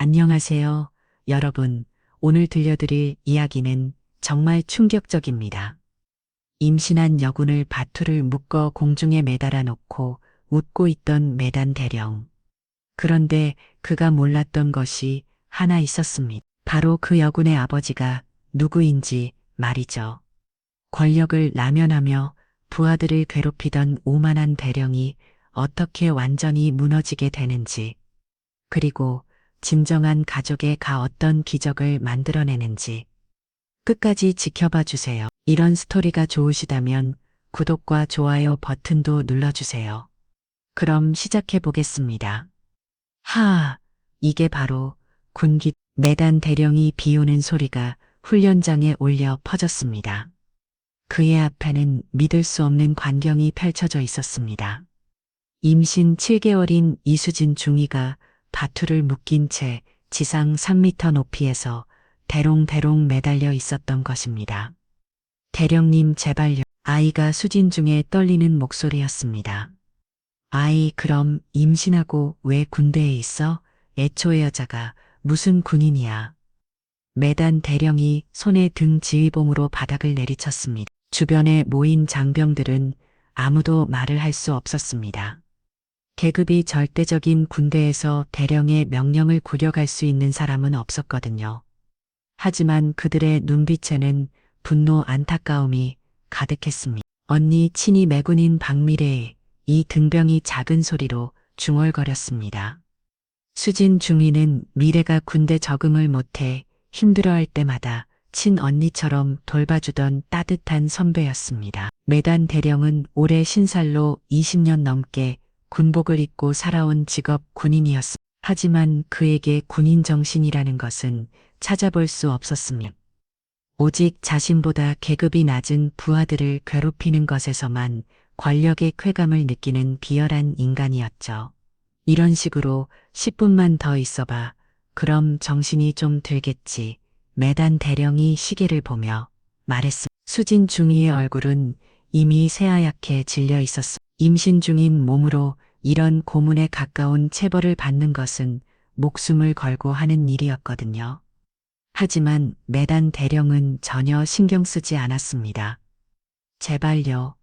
안녕하세요, 여러분. 오늘 들려드릴 이야기는 정말 충격적입니다. 임신한 여군을 밧줄을 묶어 공중에 매달아 놓고 웃고 있던 매단 대령. 그런데 그가 몰랐던 것이 하나 있었습니다. 바로 그 여군의 아버지가 누구인지 말이죠. 권력을 라면하며 부하들을 괴롭히던 오만한 대령이 어떻게 완전히 무너지게 되는지, 그리고 진정한 가족의 어떤 기적을 만들어내는지 끝까지 지켜봐 주세요. 이런 스토리가 좋으시다면 구독과 좋아요 버튼도 눌러주세요. 그럼 시작해 보겠습니다. 이게 바로 군기. 매단 대령이 비오는 소리가 훈련장에 울려 퍼졌습니다. 그의 앞에는 믿을 수 없는 광경이 펼쳐져 있었습니다. 임신 7개월인 이수진 중위가 밧줄을 묶인 채 지상 3미터 높이에서 대롱대롱 매달려 있었던 것입니다. 대령님 제발요. 아이가 수진 중에 떨리는 목소리였습니다. 아이, 그럼 임신하고 왜 군대에 있어? 애초에 여자가 무슨 군인이야. 매단 대령이 손에 든 지휘봉으로 바닥을 내리쳤습니다. 주변에 모인 장병들은 아무도 말을 할 수 없었습니다. 계급이 절대적인 군대에서 대령의 명령을 굴려갈 수 있는 사람은 없었거든요. 하지만 그들의 눈빛에는 분노, 안타까움이 가득했습니다. 언니 친히 매군인 박미래의 이 등병이 작은 소리로 중얼거렸습니다. 수진 중위는 미래가 군대 적응을 못해 힘들어할 때마다 친언니처럼 돌봐주던 따뜻한 선배였습니다. 매단 대령은 올해 신살로 20년 넘게 군복을 입고 살아온 직업 군인이었습니다. 하지만 그에게 군인 정신이라는 것은 찾아볼 수 없었습니다. 오직 자신보다 계급이 낮은 부하들을 괴롭히는 것에서만 권력의 쾌감을 느끼는 비열한 인간이었죠. 이런 식으로 10분만 더 있어봐. 그럼 정신이 좀 들겠지. 매단 대령이 시계를 보며 말했습니다. 수진 중위의 얼굴은 이미 새하얗게 질려 있었습니다. 임신 중인 몸으로 이런 고문에 가까운 체벌을 받는 것은 목숨을 걸고 하는 일이었거든요. 하지만 매단 대령은 전혀 신경 쓰지 않았습니다. 제발요.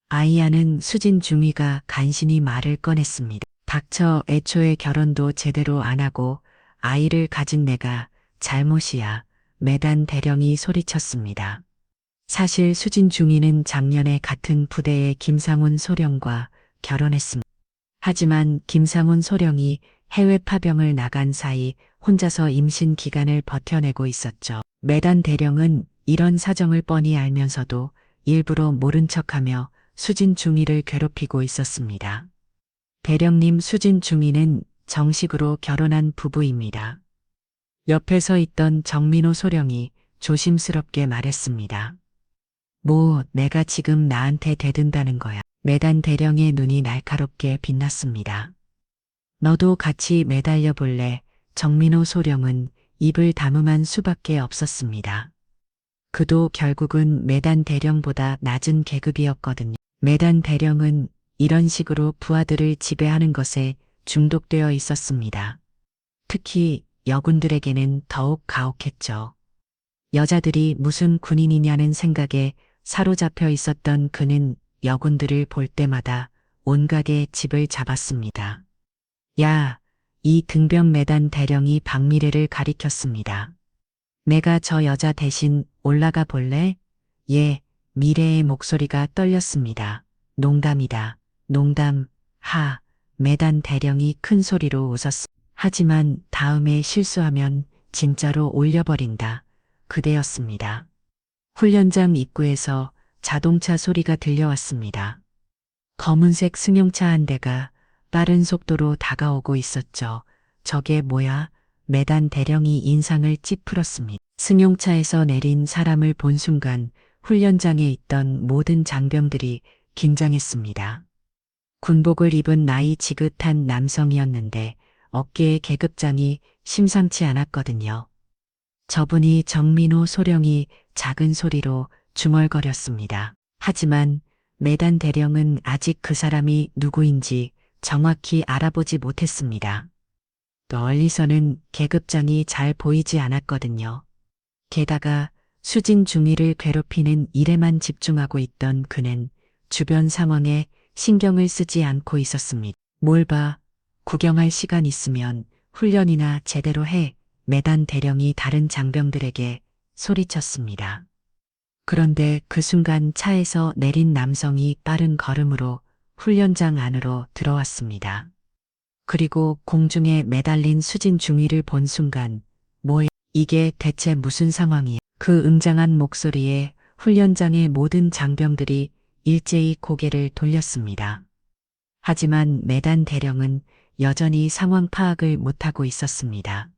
아이야는 수진 중위가 간신히 말을 꺼냈습니다. 닥쳐, 애초에 결혼도 제대로 안 하고 아이를 가진 내가 잘못이야. 매단 대령이 소리쳤습니다. 사실 수진 중위는 작년에 같은 부대의 김상훈 소령과 결혼했습니다. 하지만 김상훈 소령이 해외 파병을 나간 사이 혼자서 임신 기간을 버텨내고 있었죠. 매단 대령은 이런 사정을 뻔히 알면서도 일부러 모른 척하며 수진 중위를 괴롭히고 있었습니다. 대령님, 수진 중위는 정식으로 결혼한 부부입니다. 옆에 서 있던 정민호 소령이 조심스럽게 말했습니다. 뭐, 내가 지금 나한테 대든다는 거야. 매단 대령의 눈이 날카롭게 빛났습니다. 너도 같이 매달려 볼래? 정민호 소령은 입을 다문한 수밖에 없었습니다. 그도 결국은 매단 대령보다 낮은 계급이었거든요. 매단 대령은 이런 식으로 부하들을 지배하는 것에 중독되어 있었습니다. 특히 여군들에게는 더욱 가혹했죠. 여자들이 무슨 군인이냐는 생각에 사로잡혀 있었던 그는 여군들을 볼 때마다 온갖의 집을 잡았습니다. 야, 이 등병. 매단 대령이 박미래를 가리켰습니다. 내가 저 여자 대신 올라가 볼래? 예, 미래의 목소리가 떨렸습니다. 농담이다. 농담. 매단 대령이 큰 소리로 웃었습니다. 하지만 다음에 실수하면 진짜로 올려버린다. 그대였습니다. 훈련장 입구에서 자동차 소리가 들려왔습니다. 검은색 승용차 한 대가 빠른 속도로 다가오고 있었죠. 저게 뭐야? 매단 대령이 인상을 찌푸렸습니다. 승용차에서 내린 사람을 본 순간 훈련장에 있던 모든 장병들이 긴장했습니다. 군복을 입은 나이 지긋한 남성이었는데 어깨에 계급장이 심상치 않았거든요. 저분이 정민호 소령이 작은 소리로 중얼거렸습니다. 하지만 매단 대령은 아직 그 사람이 누구인지 정확히 알아보지 못했습니다. 멀리서는 계급장이 잘 보이지 않았거든요. 게다가 수진 중위를 괴롭히는 일에만 집중하고 있던 그는 주변 상황에 신경을 쓰지 않고 있었습니다. 뭘 봐, 구경할 시간 있으면 훈련이나 제대로 해. 매단 대령이 다른 장병들에게 소리쳤습니다. 그런데 그 순간 차에서 내린 남성이 빠른 걸음으로 훈련장 안으로 들어왔습니다. 그리고 공중에 매달린 수진 중위를 본 순간, 뭐야, 이게 대체 무슨 상황이야? 그 웅장한 목소리에 훈련장의 모든 장병들이 일제히 고개를 돌렸습니다. 하지만 매단 대령은 여전히 상황 파악을 못하고 있었습니다.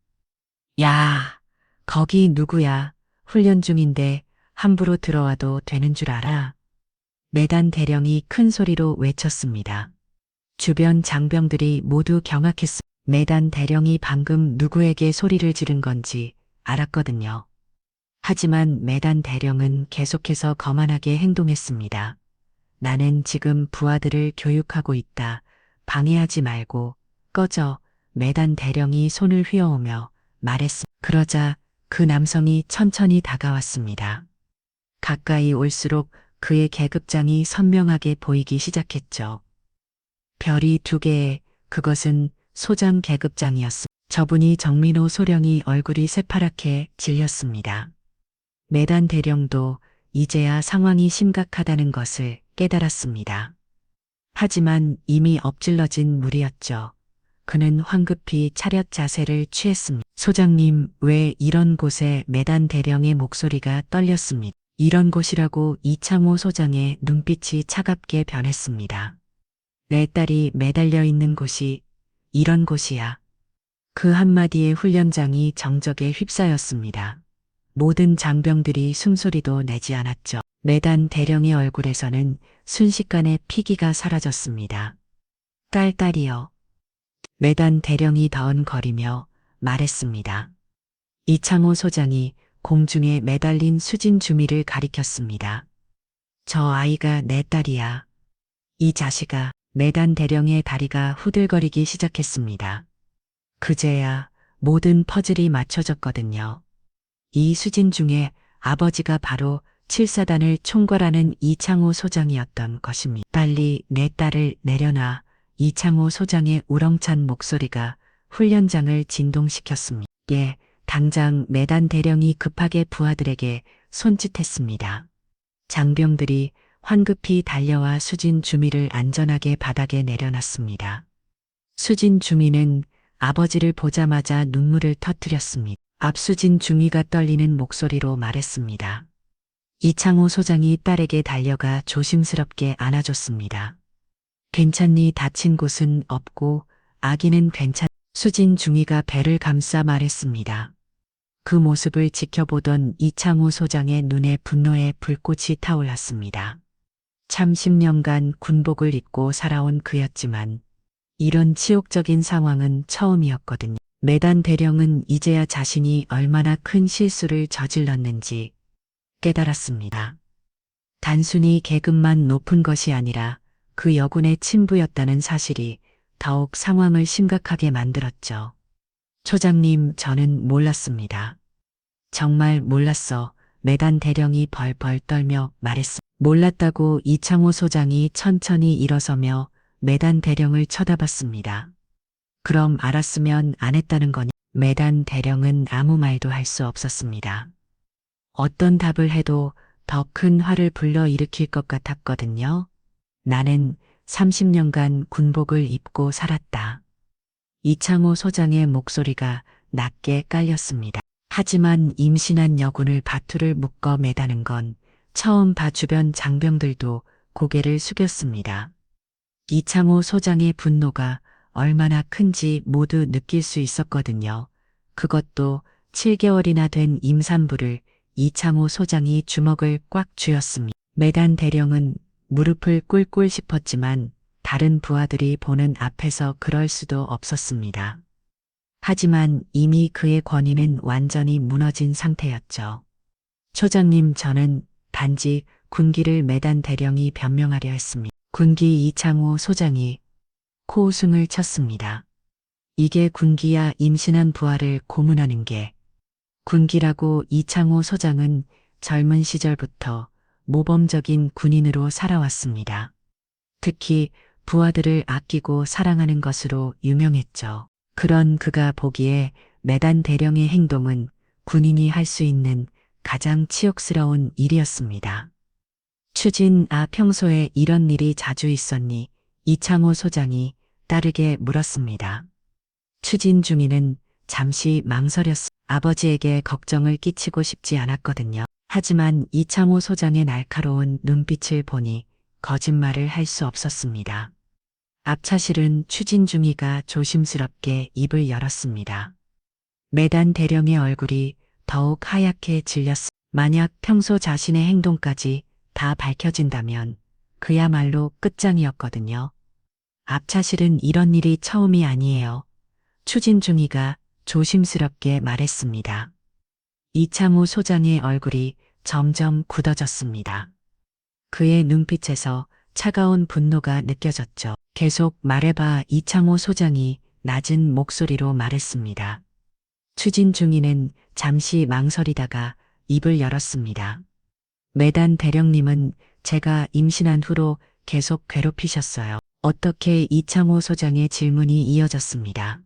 야, 거기 누구야? 훈련 중인데 함부로 들어와도 되는 줄 알아? 매단 대령이 큰 소리로 외쳤습니다. 주변 장병들이 모두 경악했습니다. 매단 대령이 방금 누구에게 소리를 지른 건지 알았거든요. 하지만 매단 대령은 계속해서 거만하게 행동했습니다. 나는 지금 부하들을 교육하고 있다. 방해하지 말고 꺼져. 매단 대령이 손을 휘어오며 말했습니다. 그러자 그 남성이 천천히 다가왔습니다. 가까이 올수록 그의 계급장이 선명하게 보이기 시작했죠. 별이 2개에 그것은 소장 계급장이었습니다. 저분이 정민호 소령이 얼굴이 새파랗게 질렸습니다. 매단 대령도 이제야 상황이 심각하다는 것을 깨달았습니다. 하지만 이미 엎질러진 물이었죠. 그는 황급히 차렷 자세를 취했습니다. 소장님, 왜 이런 곳에 매단 대령의 목소리가 떨렸습니다. 이런 곳이라고 이창호 소장의 눈빛이 차갑게 변했습니다. 내 딸이 매달려 있는 곳이 이런 곳이야. 그 한마디에 훈련장이 정적에 휩싸였습니다. 모든 장병들이 숨소리도 내지 않았죠. 매단 대령의 얼굴에서는 순식간에 피기가 사라졌습니다. 딸이여. 매단 대령이 더언거리며 말했습니다. 이창호 소장이 공중에 매달린 수진 주미를 가리켰습니다. 저 아이가 내 딸이야. 이 자식아. 매단 대령의 다리가 후들거리기 시작했습니다. 그제야 모든 퍼즐이 맞춰졌거든요. 이 수진 중에 아버지가 바로 7사단을 총괄하는 이창호 소장이었던 것입니다. 빨리 내 딸을 내려놔. 이창호 소장의 우렁찬 목소리가 훈련장을 진동시켰습니다. 예, 당장 매단 대령이 급하게 부하들에게 손짓했습니다. 장병들이 황급히 달려와 수진 주미를 안전하게 바닥에 내려놨습니다. 수진 주미는 아버지를 보자마자 눈물을 터뜨렸습니다. 앞수진 중위가 떨리는 목소리로 말했습니다. 이창호 소장이 딸에게 달려가 조심스럽게 안아줬습니다. 괜찮니? 다친 곳은 없고 아기는 괜찮... 수진 중위가 배를 감싸 말했습니다. 그 모습을 지켜보던 이창호 소장의 눈에 분노의 불꽃이 타올랐습니다. 참 10년간 군복을 입고 살아온 그였지만 이런 치욕적인 상황은 처음이었거든요. 매단 대령은 이제야 자신이 얼마나 큰 실수를 저질렀는지 깨달았습니다. 단순히 계급만 높은 것이 아니라 그 여군의 친부였다는 사실이 더욱 상황을 심각하게 만들었죠. 초장님, 저는 몰랐습니다. 정말 몰랐어. 매단 대령이 벌벌 떨며 말했습니다. 몰랐다고 이창호 소장이 천천히 일어서며 매단 대령을 쳐다봤습니다. 그럼 알았으면 안 했다는 거냐? 매단 대령은 아무 말도 할 수 없었습니다. 어떤 답을 해도 더 큰 화를 불러일으킬 것 같았거든요. 나는 30년간 군복을 입고 살았다. 이창호 소장의 목소리가 낮게 깔렸습니다. 하지만 임신한 여군을 바투를 묶어 매다는 건 처음 봐. 주변 장병들도 고개를 숙였습니다. 이창호 소장의 분노가 얼마나 큰지 모두 느낄 수 있었거든요. 그것도 7개월이나 된 임산부를 이창호 소장이 주먹을 꽉 쥐었습니다. 매단 대령은 무릎을 꿇고 싶었지만 다른 부하들이 보는 앞에서 그럴 수도 없었습니다. 하지만 이미 그의 권위는 완전히 무너진 상태였죠. 초장님, 저는 단지 군기를 매단 대령이 변명하려 했습니다. 군기. 이창호 소장이 코웃음을 쳤습니다. 이게 군기야 임신한 부하를 고문하는 게. 군기라고 이창호 소장은 젊은 시절부터 모범적인 군인으로 살아왔습니다. 특히 부하들을 아끼고 사랑하는 것으로 유명했죠. 그런 그가 보기에 매단 대령의 행동은 군인이 할 수 있는 가장 치욕스러운 일이었습니다. 평소에 이런 일이 자주 있었니? 이창호 소장이 따르게 물었습니다. 추진 중이는 잠시 망설였어. 아버지에게 걱정을 끼치고 싶지 않았거든요. 하지만 이창호 소장의 날카로운 눈빛을 보니 거짓말을 할 수 없었습니다. 앞차실은 추진 중이가 조심스럽게 입을 열었습니다. 매단 대령의 얼굴이 더욱 하얗게 질렸습니다. 만약 평소 자신의 행동까지 다 밝혀진다면 그야말로 끝장이었거든요. 앞차실은 이런 일이 처음이 아니에요. 추진 중이가 조심스럽게 말했습니다. 이창호 소장의 얼굴이 점점 굳어졌습니다. 그의 눈빛에서 차가운 분노가 느껴졌죠. 계속 말해봐. 이창호 소장이 낮은 목소리로 말했습니다. 추진 중이는 잠시 망설이다가 입을 열었습니다. 매단 대령님은 제가 임신한 후로 계속 괴롭히셨어요. 어떻게? 이창호 소장의 질문이 이어졌습니다.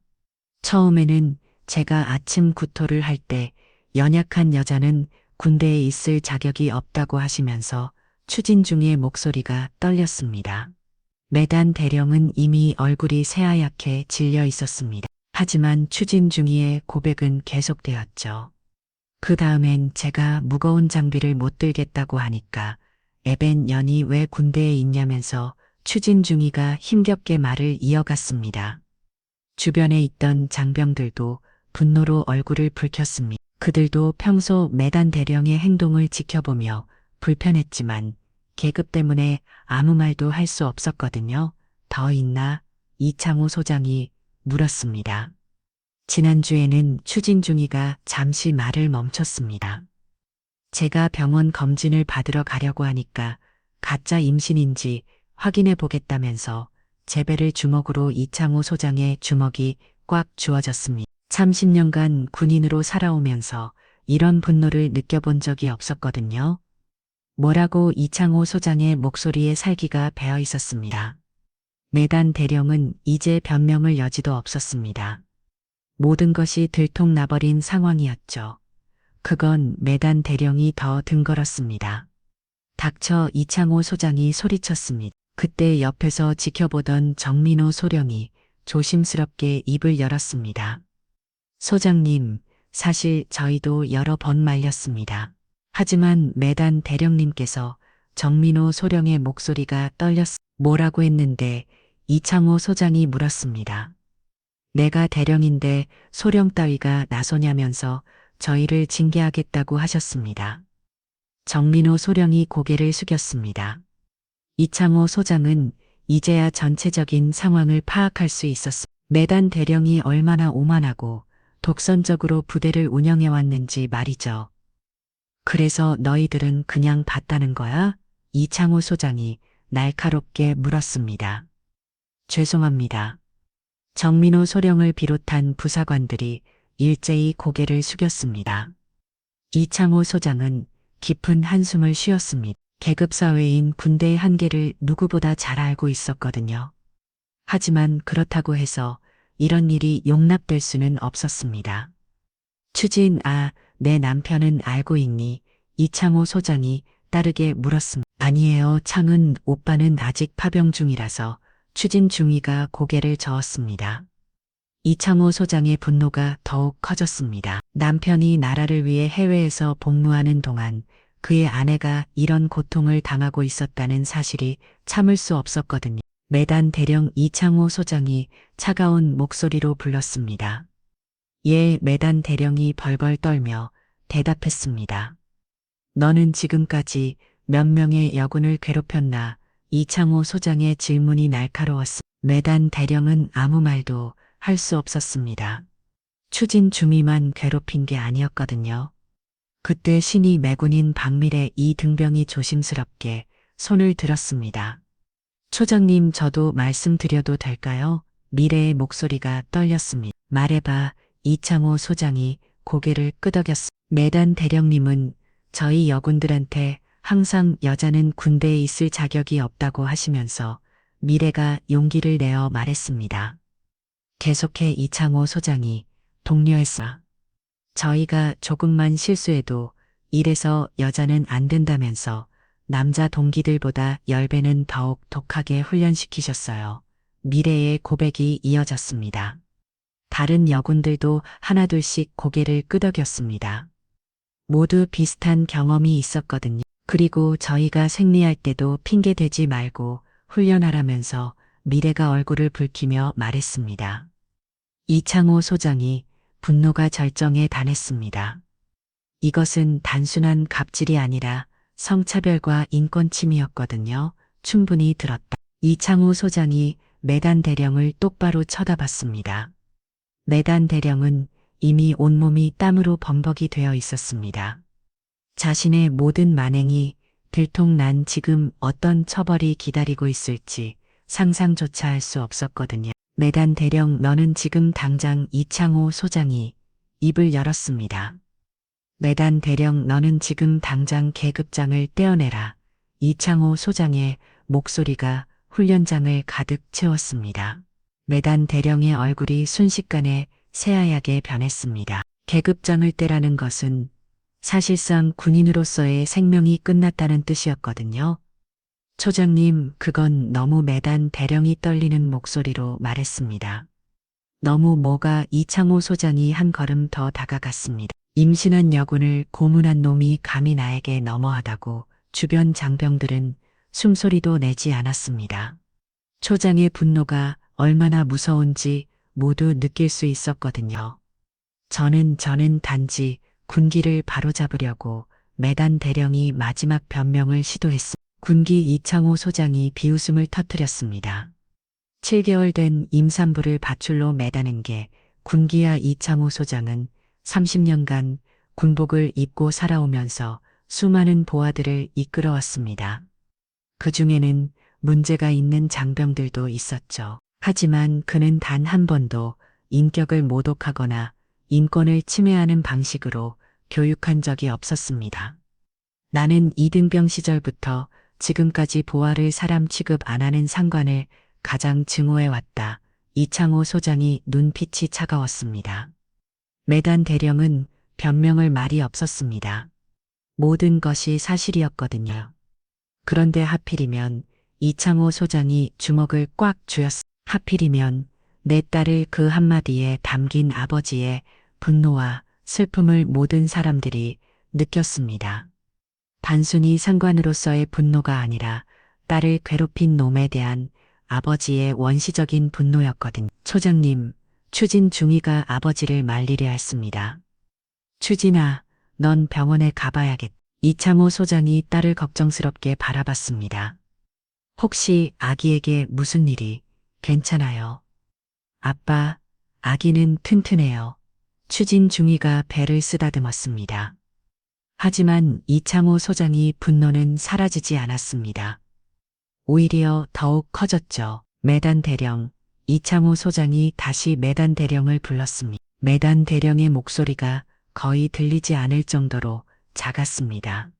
처음에는 제가 아침 구토를 할 때 연약한 여자는 군대에 있을 자격이 없다고 하시면서 추진 중의 목소리가 떨렸습니다. 매단 대령은 이미 얼굴이 새하얗게 질려 있었습니다. 하지만 추진 중이의 고백은 계속되었죠. 그 다음엔 제가 무거운 장비를 못 들겠다고 하니까 에벤 년이 왜 군대에 있냐면서 추진 중이가 힘겹게 말을 이어갔습니다. 주변에 있던 장병들도 분노로 얼굴을 붉혔습니다. 그들도 평소 매단 대령의 행동을 지켜보며 불편했지만 계급 때문에 아무 말도 할 수 없었거든요. 더 있나? 이창호 소장이 물었습니다. 지난주에는 추진 중이가 잠시 말을 멈췄습니다. 제가 병원 검진을 받으러 가려고 하니까 가짜 임신인지 확인해 보겠다면서 제 배를 주먹으로 이창호 소장의 주먹이 꽉 쥐어졌습니다. 30년간 군인으로 살아오면서 이런 분노를 느껴본 적이 없었거든요. 뭐라고? 이창호 소장의 목소리에 살기가 배어 있었습니다. 매단 대령은 이제 변명을 여지도 없었습니다. 모든 것이 들통나버린 상황이었죠. 그건 매단 대령이 더 등걸었습니다. 닥쳐. 이창호 소장이 소리쳤습니다. 그때 옆에서 지켜보던 정민호 소령이 조심스럽게 입을 열었습니다. 소장님, 사실 저희도 여러 번 말렸습니다. 하지만 매단 대령님께서 정민호 소령의 목소리가 뭐라고 했는데? 이창호 소장이 물었습니다. 내가 대령인데 소령 따위가 나서냐면서 저희를 징계하겠다고 하셨습니다. 정민호 소령이 고개를 숙였습니다. 이창호 소장은 이제야 전체적인 상황을 파악할 수 있었습니다. 매단 대령이 얼마나 오만하고 독선적으로 부대를 운영해왔는지 말이죠. 그래서 너희들은 그냥 봤다는 거야? 이창호 소장이 날카롭게 물었습니다. 죄송합니다. 정민호 소령을 비롯한 부사관들이 일제히 고개를 숙였습니다. 이창호 소장은 깊은 한숨을 쉬었습니다. 계급사회인 군대의 한계를 누구보다 잘 알고 있었거든요. 하지만 그렇다고 해서 이런 일이 용납될 수는 없었습니다. 내 남편은 알고 있니? 이창호 소장이 따르게 물었습니다. 아니에요. 창은 오빠는 아직 파병 중이라서. 추진 중이가 고개를 저었습니다. 이창호 소장의 분노가 더욱 커졌습니다. 남편이 나라를 위해 해외에서 복무하는 동안 그의 아내가 이런 고통을 당하고 있었다는 사실이 참을 수 없었거든요. 매단 대령 이창호 소장이 차가운 목소리로 불렀습니다. 예. 매단 대령이 벌벌 떨며 대답했습니다. 너는 지금까지 몇 명의 여군을 괴롭혔나? 이창호 소장의 질문이 날카로웠습니다. 매단 대령은 아무 말도 할 수 없었습니다. 추진 중이만 괴롭힌 게 아니었거든요. 그때 신이 매군인 박밀의 이 등병이 조심스럽게 손을 들었습니다. 초장님, 저도 말씀드려도 될까요? 미래의 목소리가 떨렸습니다. 말해봐. 이창호 소장이 고개를 끄덕였습니다. 매단 대령님은 저희 여군들한테 항상 여자는 군대에 있을 자격이 없다고 하시면서 미래가 용기를 내어 말했습니다. 계속해 이창호 소장이 독려했습니다. 저희가 조금만 실수해도 이래서 여자는 안 된다면서 남자 동기들보다 10배는 더욱 독하게 훈련시키셨어요. 미래의 고백이 이어졌습니다. 다른 여군들도 하나둘씩 고개를 끄덕였습니다. 모두 비슷한 경험이 있었거든요. 그리고 저희가 생리할 때도 핑계 대지 말고 훈련하라면서 미래가 얼굴을 붉히며 말했습니다. 이창호 소장이 분노가 절정에 달했습니다. 이것은 단순한 갑질이 아니라 성차별과 인권침해였거든요. 충분히 들었다. 이창호 소장이 매단 대령을 똑바로 쳐다봤습니다. 매단 대령은 이미 온몸이 땀으로 범벅이 되어 있었습니다. 자신의 모든 만행이 들통난 지금 어떤 처벌이 기다리고 있을지 상상조차 할 수 없었거든요. 매단 대령 너는 지금 당장 이창호 소장이 입을 열었습니다. 매단 대령 너는 지금 당장 계급장을 떼어내라. 이창호 소장의 목소리가 훈련장을 가득 채웠습니다. 매단 대령의 얼굴이 순식간에 새하얗게 변했습니다. 계급장을 떼라는 것은 사실상 군인으로서의 생명이 끝났다는 뜻이었거든요. 초장님, 그건 너무 매단 대령이 떨리는 목소리로 말했습니다. 너무 뭐가 이창호 소장이 한 걸음 더 다가갔습니다. 임신한 여군을 고문한 놈이 감히 나에게 너무하다고 주변 장병들은 숨소리도 내지 않았습니다. 초장의 분노가 얼마나 무서운지 모두 느낄 수 있었거든요. 저는 단지 군기를 바로잡으려고 매단 대령이 마지막 변명을 시도했습니다. 군기 이창호 소장이 비웃음을 터뜨렸습니다. 7개월 된 임산부를 밧줄로 매다는 게 군기야. 이창호 소장은 30년간 군복을 입고 살아오면서 수많은 보아들을 이끌어왔습니다. 그 중에는 문제가 있는 장병들도 있었죠. 하지만 그는 단 한 번도 인격을 모독하거나 인권을 침해하는 방식으로 교육한 적이 없었습니다. 나는 이등병 시절부터 지금까지 보아를 사람 취급 안 하는 상관을 가장 증오해왔다. 이창호 소장이 눈빛이 차가웠습니다. 매단 대령은 변명을 말이 없었습니다. 모든 것이 사실이었거든요. 그런데 하필이면 이창호 소장이 주먹을 꽉 쥐었습니다. 하필이면 내 딸을 그 한마디에 담긴 아버지의 분노와 슬픔을 모든 사람들이 느꼈습니다. 단순히 상관으로서의 분노가 아니라 딸을 괴롭힌 놈에 대한 아버지의 원시적인 분노였거든요. 초장님, 추진 중이가 아버지를 말리려 했습니다. 추진아, 넌 병원에 가봐야겠다. 이창호 소장이 딸을 걱정스럽게 바라봤습니다. 혹시 아기에게 무슨 일이 괜찮아요? 아빠, 아기는 튼튼해요. 추진 중이가 배를 쓰다듬었습니다. 하지만 이창호 소장이 분노는 사라지지 않았습니다. 오히려 더욱 커졌죠. 매단 대령, 이창호 소장이 다시 매단 대령을 불렀습니다. 매단 대령의 목소리가 거의 들리지 않을 정도로 작았습니다.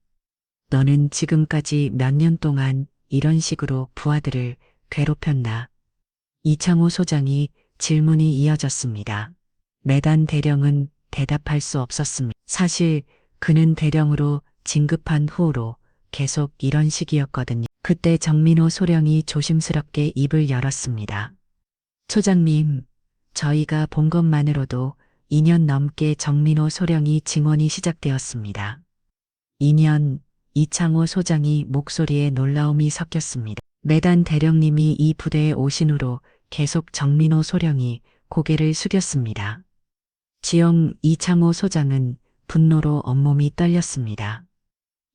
너는 지금까지 몇 년 동안 이런 식으로 부하들을 괴롭혔나? 이창호 소장이 질문이 이어졌습니다. 매단 대령은 대답할 수 없었습니다. 사실 그는 대령으로 진급한 후로 계속 이런 식이었거든요. 그때 정민호 소령이 조심스럽게 입을 열었습니다. 초장님, 저희가 본 것만으로도 2년 넘게 정민호 소령이 증언이 시작되었습니다. 2년, 이창호 소장이 목소리에 놀라움이 섞였습니다. 매단 대령님이 이 부대에 오신 후로 계속 정민호 소령이 고개를 숙였습니다. 지영 이창호 소장은 분노로 온몸이 떨렸습니다.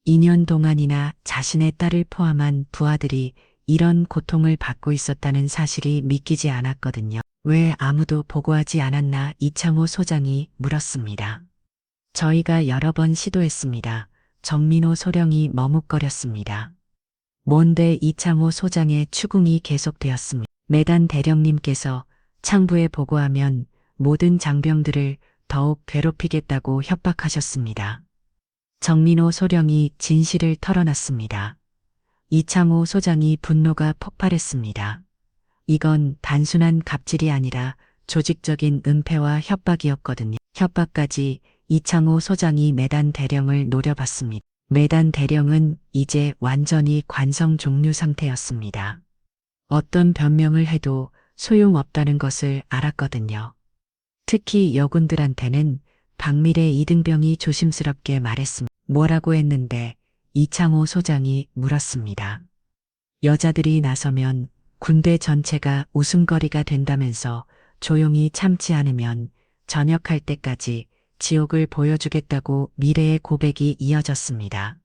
2년 동안이나 자신의 딸을 포함한 부하들이 이런 고통을 받고 있었다는 사실이 믿기지 않았거든요. 왜 아무도 보고하지 않았나? 이창호 소장이 물었습니다. 저희가 여러 번 시도했습니다. 정민호 소령이 머뭇거렸습니다. 뭔데? 이창호 소장의 추궁이 계속되었습니다. 매단 대령님께서 창부에 보고하면 모든 장병들을 더욱 괴롭히겠다고 협박하셨습니다. 정민호 소령이 진실을 털어놨습니다. 이창호 소장이 분노가 폭발했습니다. 이건 단순한 갑질이 아니라 조직적인 은폐와 협박이었거든요. 협박까지 이창호 소장이 매단 대령을 노려봤습니다. 매단 대령은 이제 완전히 관성 종류 상태였습니다. 어떤 변명을 해도 소용없다는 것을 알았거든요. 특히 여군들한테는 박밀의 이등병이 조심스럽게 말했습니다. 뭐라고 했는데 이창호 소장이 물었습니다. 여자들이 나서면 군대 전체가 웃음거리가 된다면서 조용히 참지 않으면 전역할 때까지 지옥을 보여주겠다고 미래의 고백이 이어졌습니다.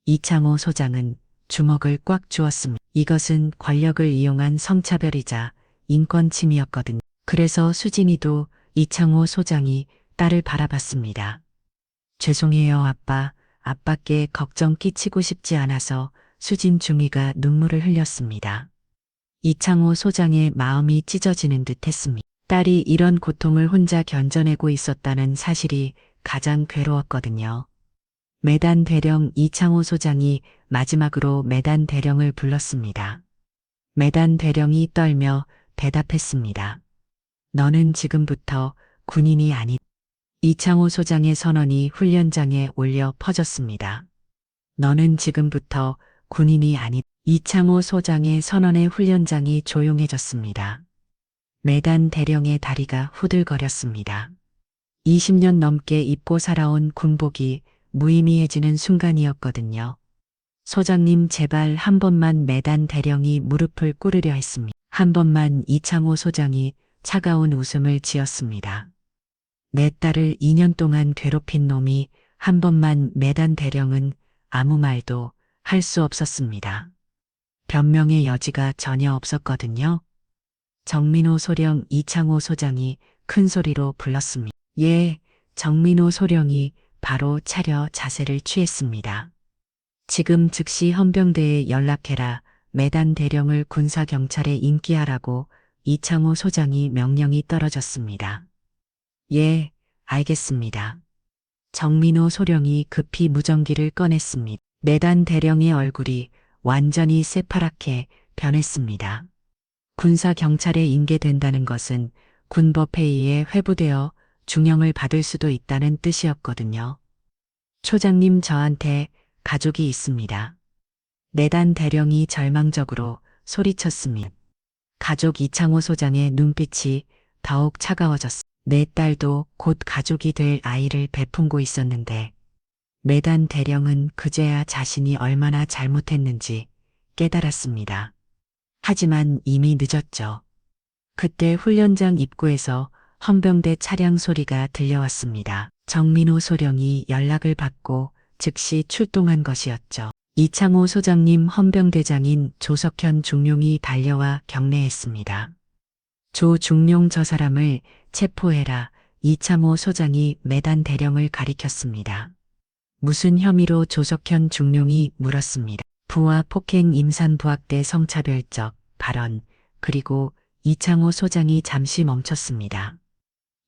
이창호 소장은 주먹을 꽉 쥐었습니다. 이것은 권력을 이용한 성차별이자 인권침이었거든요. 그래서 수진이도 이창호 소장이 딸을 바라봤습니다. 죄송해요 아빠, 아빠께 걱정 끼치고 싶지 않아서 수진 중이가 눈물을 흘렸습니다. 이창호 소장의 마음이 찢어지는 듯 했습니다. 딸이 이런 고통을 혼자 견뎌내고 있었다는 사실이 가장 괴로웠거든요. 매단 대령 이창호 소장이 마지막으로 매단 대령을 불렀습니다. 매단 대령이 떨며 대답했습니다. 너는 지금부터 군인이 아닌 이창호 소장의 선언이 훈련장에 올려 퍼졌습니다. 너는 지금부터 군인이 아닌 이창호 소장의 선언에 훈련장이 조용해졌습니다. 매단 대령의 다리가 후들거렸습니다. 20년 넘게 입고 살아온 군복이 무의미해지는 순간이었거든요. 소장님 제발 한 번만 매단 대령이 무릎을 꿇으려 했습니다. 한 번만 이창호 소장이 차가운 웃음을 지었습니다. 내 딸을 2년 동안 괴롭힌 놈이 한 번만 매단 대령은 아무 말도 할 수 없었습니다. 변명의 여지가 전혀 없었거든요. 정민호 소령 이창호 소장이 큰 소리로 불렀습니다. 예, 정민호 소령이 바로 차려 자세를 취했습니다. 지금 즉시 헌병대에 연락해라. 매단 대령을 군사경찰에 인기하라고 이창호 소장이 명령이 떨어졌습니다. 예, 알겠습니다. 정민호 소령이 급히 무전기를 꺼냈습니다. 매단 대령의 얼굴이 완전히 새파랗게 변했습니다. 군사경찰에 인계된다는 것은 군법회의에 회부되어 중형을 받을 수도 있다는 뜻이었거든요. 초장님 저한테 가족이 있습니다. 매단 대령이 절망적으로 소리쳤습니다. 가족 이창호 소장의 눈빛이 더욱 차가워졌습니다. 내 딸도 곧 가족이 될 아이를 배품고 있었는데 매단 대령은 그제야 자신이 얼마나 잘못했는지 깨달았습니다. 하지만 이미 늦었죠. 그때 훈련장 입구에서 헌병대 차량 소리가 들려왔습니다. 정민호 소령이 연락을 받고 즉시 출동한 것이었죠. 이창호 소장님 헌병대장인 조석현 중룡이 달려와 경례했습니다. 조 중룡 저 사람을 체포해라. 이창호 소장이 매단 대령을 가리켰습니다. 무슨 혐의로 조석현 중룡이 물었습니다. 부하 폭행 임산부학대 성차별적 발언 그리고 이창호 소장이 잠시 멈췄습니다.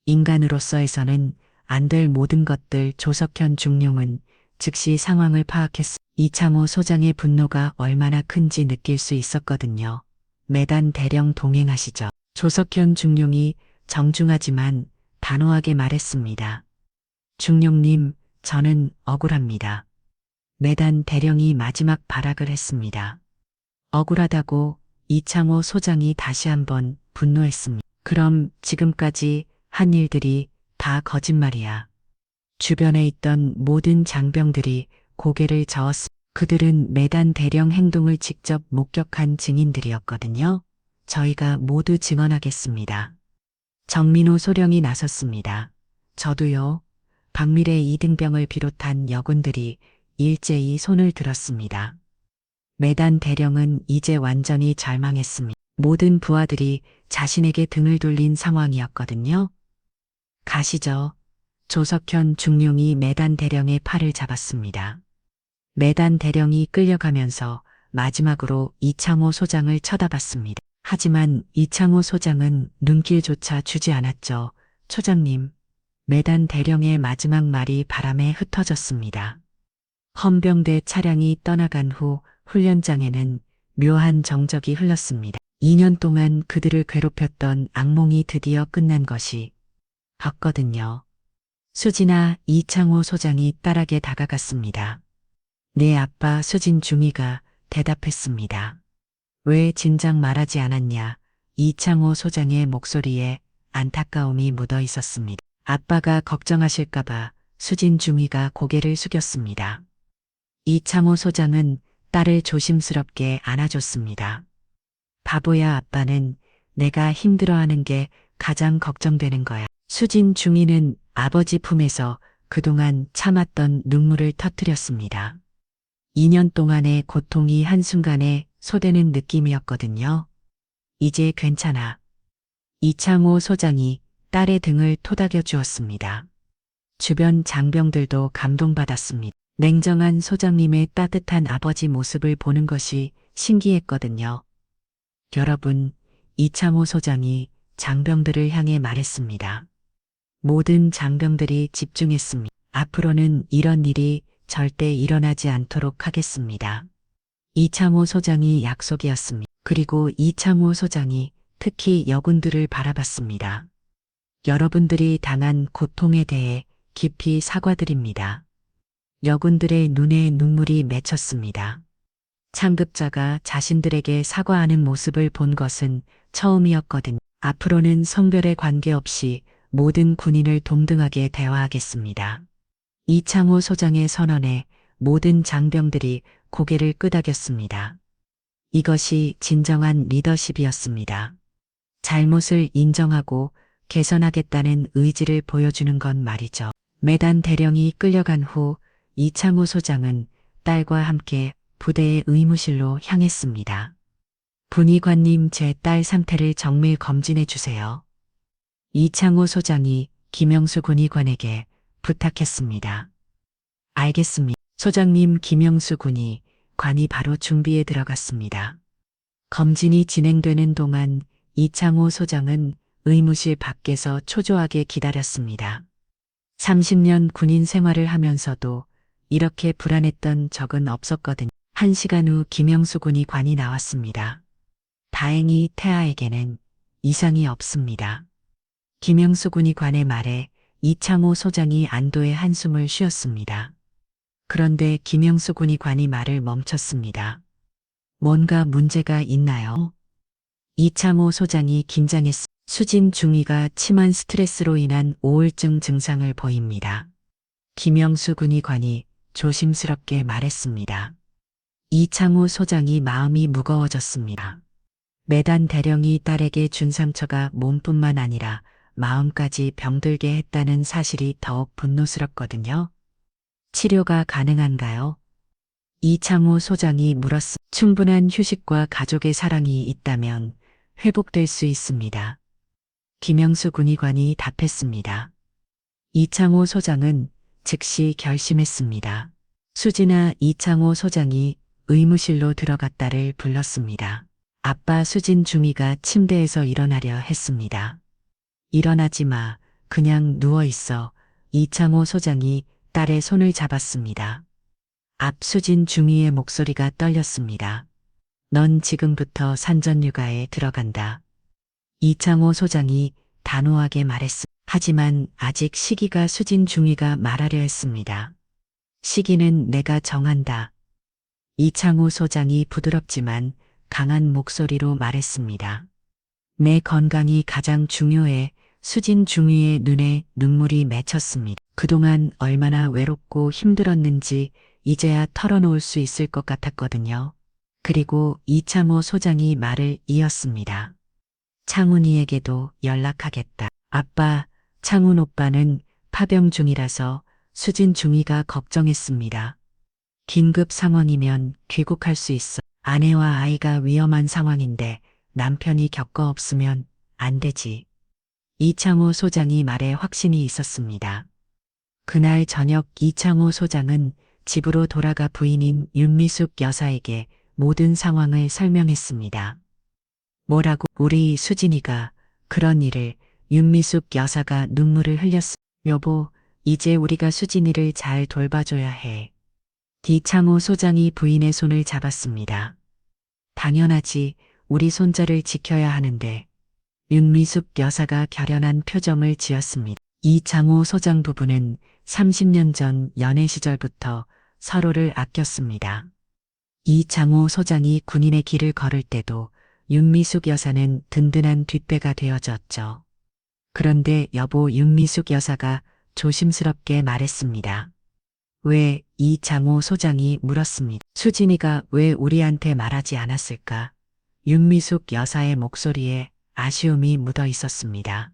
인간으로서에서는 안 될 모든 것들 조석현 중룡은 즉시 상황을 파악했습니다. 이창호 소장의 분노가 얼마나 큰지 느낄 수 있었거든요. 매단 대령 동행하시죠. 조석현 중룡이 정중하지만 단호하게 말했습니다. 중룡님, 저는 억울합니다. 매단 대령이 마지막 발악을 했습니다. 억울하다고 이창호 소장이 다시 한번 분노했습니다. 그럼 지금까지 한 일들이 다 거짓말이야. 주변에 있던 모든 장병들이 고개를 저었습니다. 그들은 매단 대령 행동을 직접 목격한 증인들이었거든요. 저희가 모두 증언하겠습니다. 정민호 소령이 나섰습니다. 저도요. 박밀의 이등병을 비롯한 여군들이 일제히 손을 들었습니다. 매단 대령은 이제 완전히 절망했습니다. 모든 부하들이 자신에게 등을 돌린 상황이었거든요. 가시죠. 조석현 중룡이 매단 대령의 팔을 잡았습니다. 매단 대령이 끌려가면서 마지막으로 이창호 소장을 쳐다봤습니다. 하지만 이창호 소장은 눈길조차 주지 않았죠. 초장님, 매단 대령의 마지막 말이 바람에 흩어졌습니다. 헌병대 차량이 떠나간 후 훈련장에는 묘한 정적이 흘렀습니다. 2년 동안 그들을 괴롭혔던 악몽이 드디어 끝난 것이 었거든요. 수진아, 이창호 소장이 딸에게 다가갔습니다. 내 아빠 수진 중이가 대답했습니다. 왜 진작 말하지 않았냐? 이창호 소장의 목소리에 안타까움이 묻어 있었습니다. 아빠가 걱정하실까봐 수진 중이가 고개를 숙였습니다. 이창호 소장은 딸을 조심스럽게 안아줬습니다. 바보야, 아빠는 내가 힘들어하는 게 가장 걱정되는 거야. 수진 중이는 아버지 품에서 그동안 참았던 눈물을 터뜨렸습니다. 2년 동안의 고통이 한순간에 소되는 느낌이었거든요. 이제 괜찮아. 이창호 소장이 딸의 등을 토닥여 주었습니다. 주변 장병들도 감동받았습니다. 냉정한 소장님의 따뜻한 아버지 모습을 보는 것이 신기했거든요. 여러분, 이창호 소장이 장병들을 향해 말했습니다. 모든 장병들이 집중했습니다. 앞으로는 이런 일이 절대 일어나지 않도록 하겠습니다. 이창호 소장이 약속이었습니다. 그리고 이창호 소장이 특히 여군들을 바라봤습니다. 여러분들이 당한 고통에 대해 깊이 사과드립니다. 여군들의 눈에 눈물이 맺혔습니다. 상급자가 자신들에게 사과하는 모습을 본 것은 처음이었거든요. 앞으로는 성별에 관계없이 모든 군인을 동등하게 대화하겠습니다. 이창호 소장의 선언에 모든 장병들이 고개를 끄덕였습니다. 이것이 진정한 리더십이었습니다. 잘못을 인정하고 개선하겠다는 의지를 보여주는 건 말이죠. 매단 대령이 끌려간 후 이창호 소장은 딸과 함께 부대의 의무실로 향했습니다. 분위관님, 제 딸 상태를 정밀 검진해 주세요. 이창호 소장이 김영수 군의관에게 부탁했습니다. 알겠습니다. 소장님. 김영수 군의관이 바로 준비에 들어갔습니다. 검진이 진행되는 동안 이창호 소장은 의무실 밖에서 초조하게 기다렸습니다. 30년 군인 생활을 하면서도 이렇게 불안했던 적은 없었거든요. 1시간 후 김영수 군의관이 나왔습니다. 다행히 태아에게는 이상이 없습니다. 김영수 군의관의 말에 이창호 소장이 안도의 한숨을 쉬었습니다. 그런데 김영수 군의관이 말을 멈췄습니다. 뭔가 문제가 있나요? 이창호 소장이 긴장했습니다. 수진 중위가 심한 스트레스로 인한 우울증 증상을 보입니다. 김영수 군의관이 조심스럽게 말했습니다. 이창호 소장이 마음이 무거워졌습니다. 매단 대령이 딸에게 준 상처가 몸뿐만 아니라 마음까지 병들게 했다는 사실이 더욱 분노스럽거든요. 치료가 가능한가요? 이창호 소장이 물었습니다. 충분한 휴식과 가족의 사랑이 있다면 회복될 수 있습니다. 김영수 군의관이 답했습니다. 이창호 소장은 즉시 결심했습니다. 수진아, 이창호 소장이 의무실로 들어가 딸을 불렀습니다. 아빠, 수진 중이가 침대에서 일어나려 했습니다. 일어나지 마. 그냥 누워 있어. 이창호 소장이 딸의 손을 잡았습니다. 앞 수진 중이의 목소리가 떨렸습니다. 넌 지금부터 산전유가에 들어간다. 이창호 소장이 단호하게 말했습니다. 하지만 아직 시기가 수진 중이가 말하려 했습니다. 시기는 내가 정한다. 이창호 소장이 부드럽지만 강한 목소리로 말했습니다. 내 건강이 가장 중요해. 수진 중위의 눈에 눈물이 맺혔습니다. 그동안 얼마나 외롭고 힘들었는지 이제야 털어놓을 수 있을 것 같았거든요. 그리고 이창호 소장이 말을 이었습니다. 창훈이에게도 연락하겠다. 아빠, 창훈 오빠는 파병 중이라서 수진 중위가 걱정했습니다. 긴급 상황이면 귀국할 수 있어. 아내와 아이가 위험한 상황인데 남편이 겪어 없으면 안 되지. 이창호 소장이 말에 확신이 있었습니다. 그날 저녁 이창호 소장은 집으로 돌아가 부인인 윤미숙 여사에게 모든 상황을 설명했습니다. 뭐라고? 우리 수진이가 그런 일을. 윤미숙 여사가 눈물을 흘렸어. 여보, 이제 우리가 수진이를 잘 돌봐줘야 해. 이창호 소장이 부인의 손을 잡았습니다. 당연하지. 우리 손자를 지켜야 하는데. 윤미숙 여사가 결연한 표정을 지었습니다. 이창호 소장 부부는 30년 전 연애 시절부터 서로를 아꼈습니다. 이창호 소장이 군인의 길을 걸을 때도 윤미숙 여사는 든든한 뒷배가 되어줬죠. 그런데 여보, 윤미숙 여사가 조심스럽게 말했습니다. 왜? 이창호 소장이 물었습니다. 수진이가 왜 우리한테 말하지 않았을까? 윤미숙 여사의 목소리에 아쉬움이 묻어 있었습니다.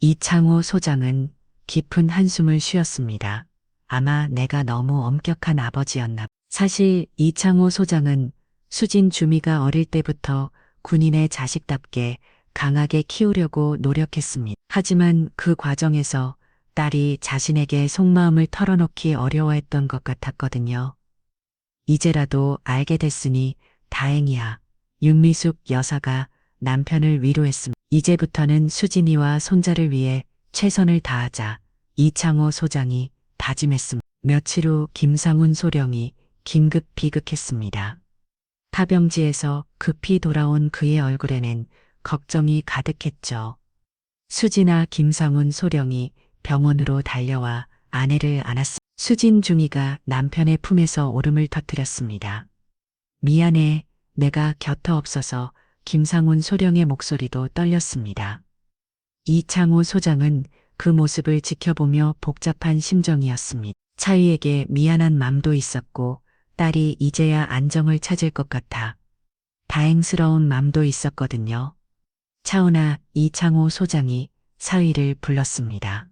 이창호 소장은 깊은 한숨을 쉬었습니다. 아마 내가 너무 엄격한 아버지였나. 사실 이창호 소장은 수진 주미가 어릴 때부터 군인의 자식답게 강하게 키우려고 노력했습니다. 하지만 그 과정에서 딸이 자신에게 속마음을 털어놓기 어려워했던 것 같았거든요. 이제라도 알게 됐으니 다행이야. 윤미숙 여사가 남편을 위로했습니다. 이제부터는 수진이와 손자를 위해 최선을 다하자. 이창호 소장이 다짐했습니다. 며칠 후 김상훈 소령이 긴급 비극했습니다. 타병지에서 급히 돌아온 그의 얼굴에는 걱정이 가득했죠. 수진아, 김상훈 소령이 병원으로 달려와 아내를 안았습니다. 수진 중이가 남편의 품에서 오름을 터뜨렸습니다. 미안해, 내가 곁에 없어서. 김상훈 소령의 목소리도 떨렸습니다. 이창호 소장은 그 모습을 지켜보며 복잡한 심정이었습니다. 차위에게 미안한 맘도 있었고 딸이 이제야 안정을 찾을 것 같아 다행스러운 맘도 있었거든요. 차은아, 이창호 소장이 사위를 불렀습니다.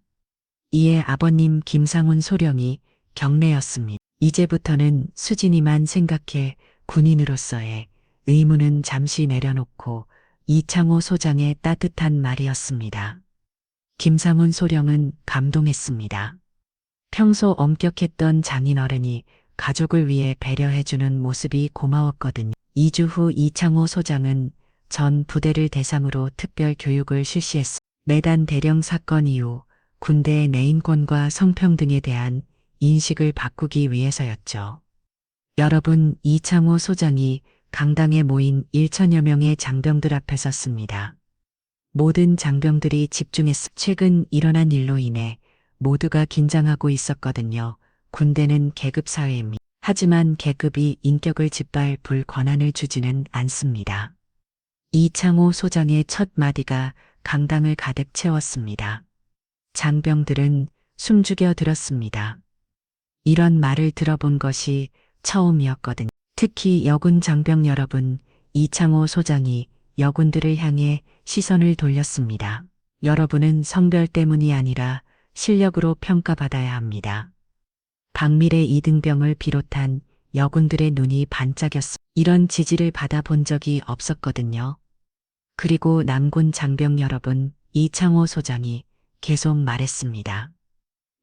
이에 아버님 김상훈 소령이 경례였습니다. 이제부터는 수진이만 생각해. 군인으로서의 의무는 잠시 내려놓고. 이창호 소장의 따뜻한 말이었습니다. 김상훈 소령은 감동했습니다. 평소 엄격했던 장인어른이 가족을 위해 배려해주는 모습이 고마웠거든요. 2주 후 이창호 소장은 전 부대를 대상으로 특별 교육을 실시했습니다. 매단 대령 사건 이후 군대의 내인권과 성평등에 대한 인식을 바꾸기 위해서였죠. 여러분, 이창호 소장이 강당에 모인 1천여 명의 장병들 앞에 섰습니다. 모든 장병들이 집중했습니다. 최근 일어난 일로 인해 모두가 긴장하고 있었거든요. 군대는 계급 사회입니다. 하지만 계급이 인격을 짓밟을 권한을 주지는 않습니다. 이창호 소장의 첫 마디가 강당을 가득 채웠습니다. 장병들은 숨죽여 들었습니다. 이런 말을 들어본 것이 처음이었거든요. 특히 여군 장병 여러분, 이창호 소장이 여군들을 향해 시선을 돌렸습니다. 여러분은 성별 때문이 아니라 실력으로 평가받아야 합니다. 박미래 이등병을 비롯한 여군들의 눈이 반짝였습니다. 이런 지지를 받아본 적이 없었거든요. 그리고 남군 장병 여러분, 이창호 소장이 계속 말했습니다.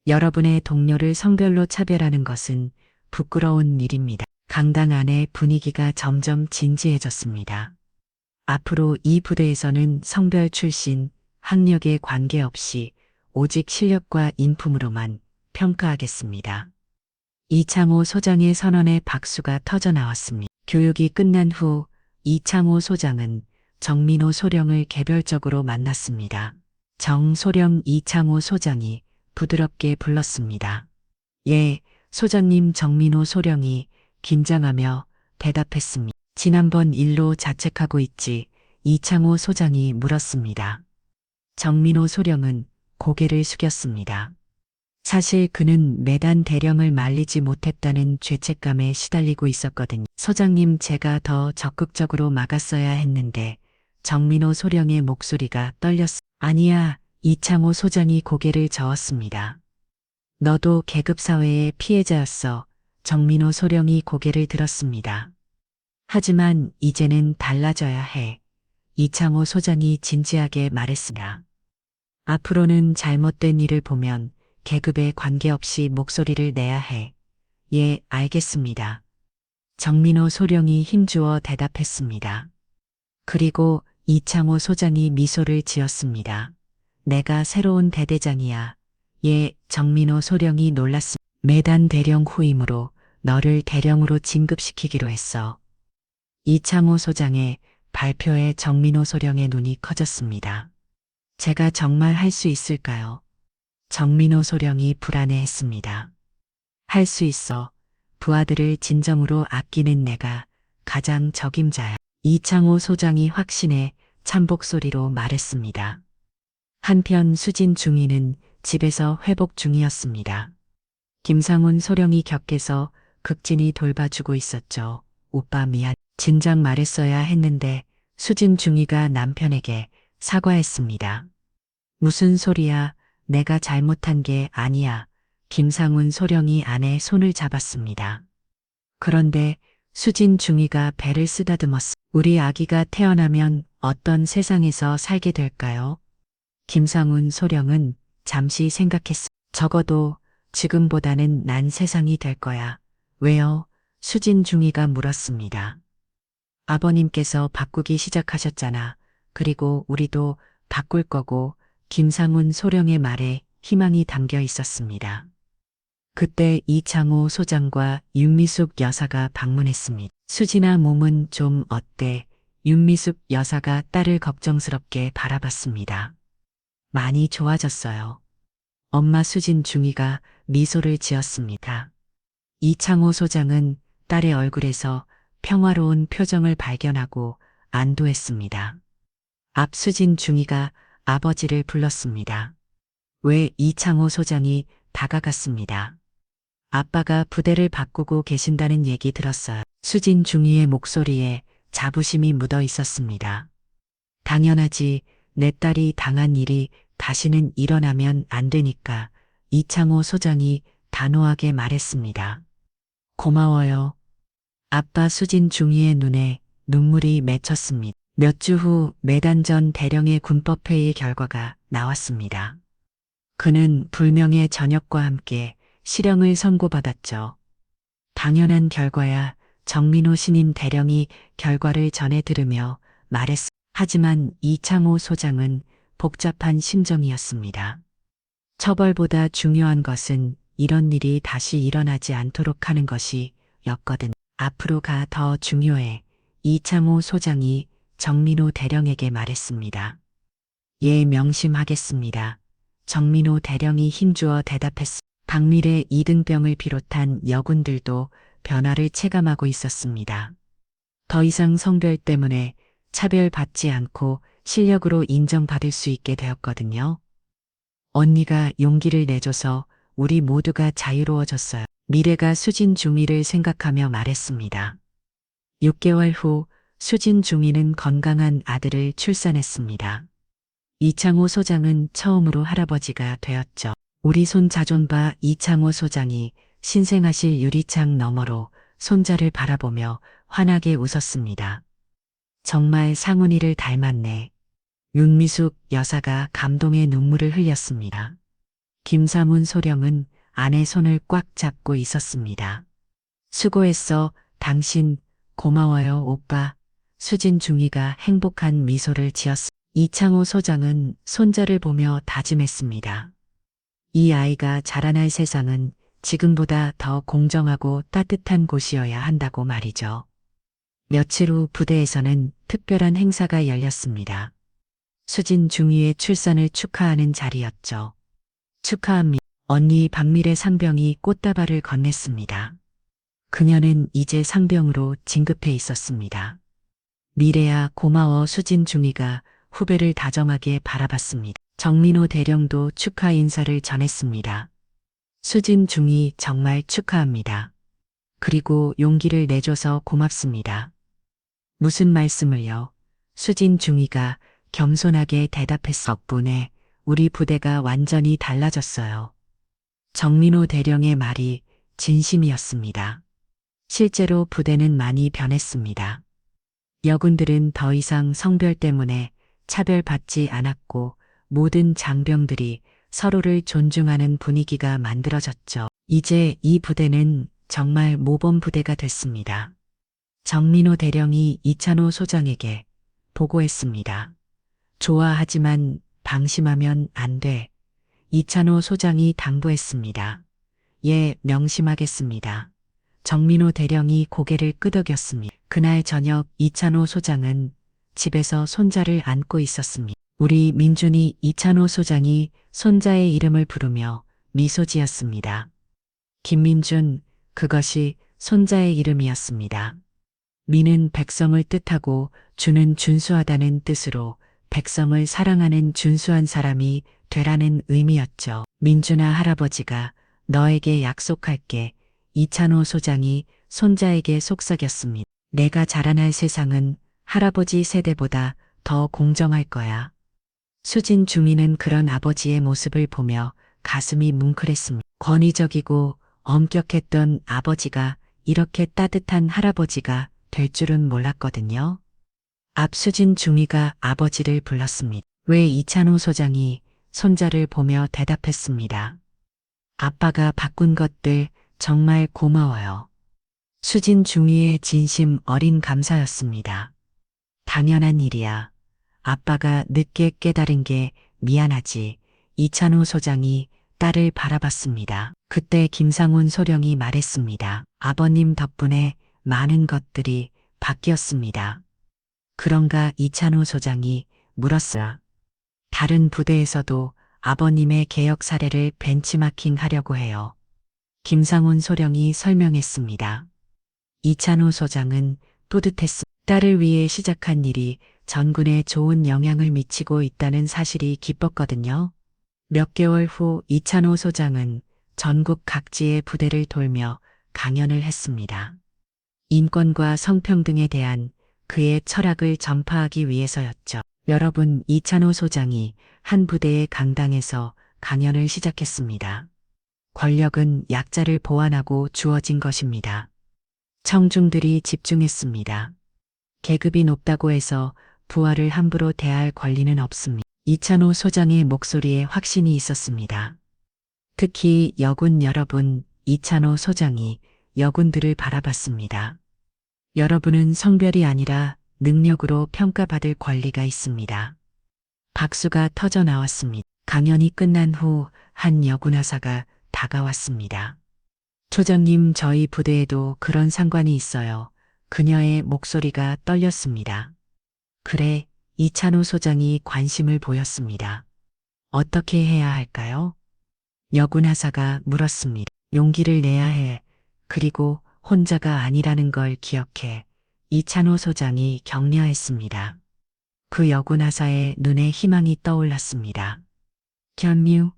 여러분의 동료를 성별로 차별하는 것은 부끄러운 일입니다. 강당 안의 분위기가 점점 진지해졌습니다. 앞으로 이 부대에서는 성별 출신, 학력에 관계없이 오직 실력과 인품으로만 평가하겠습니다. 이창호 소장의 선언에 박수가 터져 나왔습니다. 교육이 끝난 후 이창호 소장은 정민호 소령을 개별적으로 만났습니다. 정소령 이창호 소장이 부드럽게 불렀습니다. 예, 소장님. 정민호 소령이 긴장하며 대답했습니다. 지난번 일로 자책하고 있지? 이창호 소장이 물었습니다. 정민호 소령은 고개를 숙였습니다. 사실 그는 매단 대령을 말리지 못했다는 죄책감에 시달리고 있었거든요. 소장님, 제가 더 적극적으로 막았어야 했는데. 정민호 소령의 목소리가 떨렸습니다. 아니야. 이창호 소장이 고개를 저었습니다. 너도 계급사회의 피해자였어. 정민호 소령이 고개를 들었습니다. 하지만 이제는 달라져야 해. 이창호 소장이 진지하게 말했습니다. 앞으로는 잘못된 일을 보면 계급에 관계없이 목소리를 내야 해. 예, 알겠습니다. 정민호 소령이 힘주어 대답했습니다. 그리고 이창호 소장이 미소를 지었습니다. 내가 새로운 대대장이야. 예, 정민호 소령이 놀랐습니다. 매단 대령 후임으로 너를 대령으로 진급시키기로 했어. 이창호 소장의 발표에 정민호 소령의 눈이 커졌습니다. 제가 정말 할 수 있을까요? 정민호 소령이 불안해했습니다. 할 수 있어. 부하들을 진정으로 아끼는 내가 가장 적임자야. 이창호 소장이 확신에 참복 소리로 말했습니다. 한편 수진 중위는 집에서 회복 중이었습니다. 김상훈 소령이 격해서 극진히 돌봐주고 있었죠. 오빠 미안. 진작 말했어야 했는데 수진 중위가 남편에게 사과했습니다. 무슨 소리야. 내가 잘못한 게 아니야. 김상훈 소령이 아내 손을 잡았습니다. 그런데 수진 중위가 배를 쓰다듬었어. 우리 아기가 태어나면 어떤 세상에서 살게 될까요? 김상훈 소령은 잠시 생각했어. 적어도 지금보다는 난 세상이 될 거야. 왜요? 수진 중위가 물었습니다. 아버님께서 바꾸기 시작하셨잖아. 그리고 우리도 바꿀 거고. 김상훈 소령의 말에 희망이 담겨 있었습니다. 그때 이창호 소장과 윤미숙 여사가 방문했습니다. 수진아 몸은 좀 어때? 윤미숙 여사가 딸을 걱정스럽게 바라봤습니다. 많이 좋아졌어요. 엄마 수진 중위가 미소를 지었습니다. 이창호 소장은 딸의 얼굴에서 평화로운 표정을 발견하고 안도했습니다. 수진 중위가 아버지를 불렀습니다. 왜 이창호 소장이 다가갔습니다. 아빠가 부대를 바꾸고 계신다는 얘기 들었어요. 수진 중위의 목소리에 자부심이 묻어 있었습니다. 당연하지. 내 딸이 당한 일이 다시는 일어나면 안 되니까. 이창호 소장이 단호하게 말했습니다. 고마워요. 아빠. 수진 중위의 눈에 눈물이 맺혔습니다. 몇 주 후 매단전 대령의 군법회의 결과가 나왔습니다. 그는 불명예 전역과 함께 실형을 선고받았죠. 당연한 결과야. 정민호 신임 대령이 결과를 전해 들으며 말했습니다. 하지만 이창호 소장은 복잡한 심정이었습니다. 처벌보다 중요한 것은 이런 일이 다시 일어나지 않도록 하는 것이었거든. 앞으로가 더 중요해. 이창호 소장이 정민호 대령에게 말했습니다. 예, 명심하겠습니다. 정민호 대령이 힘주어 대답했습니다. 박미래 이등병을 비롯한 여군들도 변화를 체감하고 있었습니다. 더 이상 성별 때문에 차별받지 않고 실력으로 인정받을 수 있게 되었거든요. 언니가 용기를 내줘서 우리 모두가 자유로워졌어요. 미래가 수진 중위를 생각하며 말했습니다. 6개월 후 수진 중위는 건강한 아들을 출산했습니다. 이창호 소장은 처음으로 할아버지가 되었죠. 우리 손 자존 봐. 이창호 소장이 신생아실 유리창 너머로 손자를 바라보며 환하게 웃었습니다. 정말 상훈이를 닮았네. 윤미숙 여사가 감동의 눈물을 흘렸습니다. 김삼훈 소령은 아내 손을 꽉 잡고 있었습니다. 수고했어. 당신. 고마워요, 오빠. 수진 중위가 행복한 미소를 지었습니다. 이창호 소장은 손자를 보며 다짐했습니다. 이 아이가 자라날 세상은 지금보다 더 공정하고 따뜻한 곳이어야 한다고 말이죠. 며칠 후 부대에서는 특별한 행사가 열렸습니다. 수진 중위의 출산을 축하하는 자리였죠. 축하합니다. 언니 박미래 상병이 꽃다발을 건넸습니다. 그녀는 이제 상병으로 진급해 있었습니다. 미래야 고마워. 수진 중위가 후배를 다정하게 바라봤습니다. 정민호 대령도 축하 인사를 전했습니다. 수진 중위 정말 축하합니다. 그리고 용기를 내줘서 고맙습니다. 무슨 말씀을요? 수진 중위가 겸손하게 대답했어. 덕분에 우리 부대가 완전히 달라졌어요. 정민호 대령의 말이 진심이었습니다. 실제로 부대는 많이 변했습니다. 여군들은 더 이상 성별 때문에 차별받지 않았고 모든 장병들이 서로를 존중하는 분위기가 만들어졌죠. 이제 이 부대는 정말 모범 부대가 됐습니다. 정민호 대령이 이창호 소장에게 보고했습니다. 좋아하지만 방심하면 안 돼. 이찬호 소장이 당부했습니다. 예, 명심하겠습니다. 정민호 대령이 고개를 끄덕였습니다. 그날 저녁 이찬호 소장은 집에서 손자를 안고 있었습니다. 우리 민준이 이찬호 소장이 손자의 이름을 부르며 미소 지었습니다. 김민준, 그것이 손자의 이름이었습니다. 민은 백성을 뜻하고 준은 준수하다는 뜻으로 백성을 사랑하는 준수한 사람이 되라는 의미였죠. 민준아 할아버지가 너에게 약속할게. 이찬호 소장이 손자에게 속삭였습니다. 내가 자라날 세상은 할아버지 세대보다 더 공정할 거야. 수진 중이는 그런 아버지의 모습을 보며 가슴이 뭉클했습니다. 권위적이고 엄격했던 아버지가 이렇게 따뜻한 할아버지가 될 줄은 몰랐거든요. 앞수진 중이가 아버지를 불렀습니다. 왜 이찬호 소장이 손자를 보며 대답했습니다. 아빠가 바꾼 것들 정말 고마워요. 수진 중이의 진심 어린 감사였습니다. 당연한 일이야. 아빠가 늦게 깨달은 게 미안하지. 이찬호 소장이 딸을 바라봤습니다. 그때 김상훈 소령이 말했습니다. 아버님 덕분에 많은 것들이 바뀌었습니다. 그런가 이찬호 소장이 물었어요. 다른 부대에서도 아버님의 개혁 사례를 벤치마킹 하려고 해요. 김상훈 소령이 설명했습니다. 이찬호 소장은 뿌듯했습니다. 딸을 위해 시작한 일이 전군에 좋은 영향을 미치고 있다는 사실이 기뻤거든요. 몇 개월 후 이찬호 소장은 전국 각지의 부대를 돌며 강연을 했습니다. 인권과 성평등에 대한 그의 철학을 전파하기 위해서였죠. 여러분, 이찬호 소장이 한 부대의 강당에서 강연을 시작했습니다. 권력은 약자를 보완하고 주어진 것입니다. 청중들이 집중했습니다. 계급이 높다고 해서 부하를 함부로 대할 권리는 없습니다. 이찬호 소장의 목소리에 확신이 있었습니다. 특히 여군 여러분, 이찬호 소장이 여군들을 바라봤습니다. 여러분은 성별이 아니라 능력으로 평가받을 권리가 있습니다. 박수가 터져 나왔습니다. 강연이 끝난 후 한 여군 하사가 다가왔습니다. 초장님, 저희 부대에도 그런 상관이 있어요. 그녀의 목소리가 떨렸습니다. 그래, 이찬호 소장이 관심을 보였습니다. 어떻게 해야 할까요? 여군 하사가 물었습니다. 용기를 내야 해. 그리고 혼자가 아니라는 걸 기억해. 이찬호 소장이 격려했습니다. 그 여군 하사의 눈에 희망이 떠올랐습니다. 견뮤,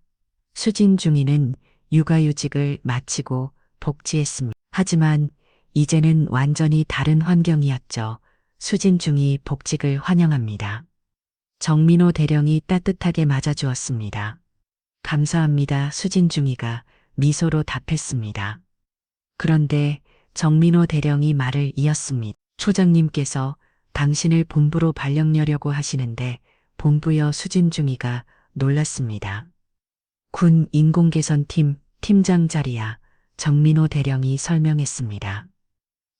수진 중이는 육아휴직을 마치고 복지했습니다. 하지만 이제는 완전히 다른 환경이었죠. 수진 중이 복직을 환영합니다. 정민호 대령이 따뜻하게 맞아주었습니다. 감사합니다. 수진 중이가 미소로 답했습니다. 그런데 정민호 대령이 말을 이었습니다. 초장님께서 당신을 본부로 발령내려고 하시는데 본부여. 수진 중이가 놀랐습니다. 군 인공개선팀 팀장 자리야. 정민호 대령이 설명했습니다.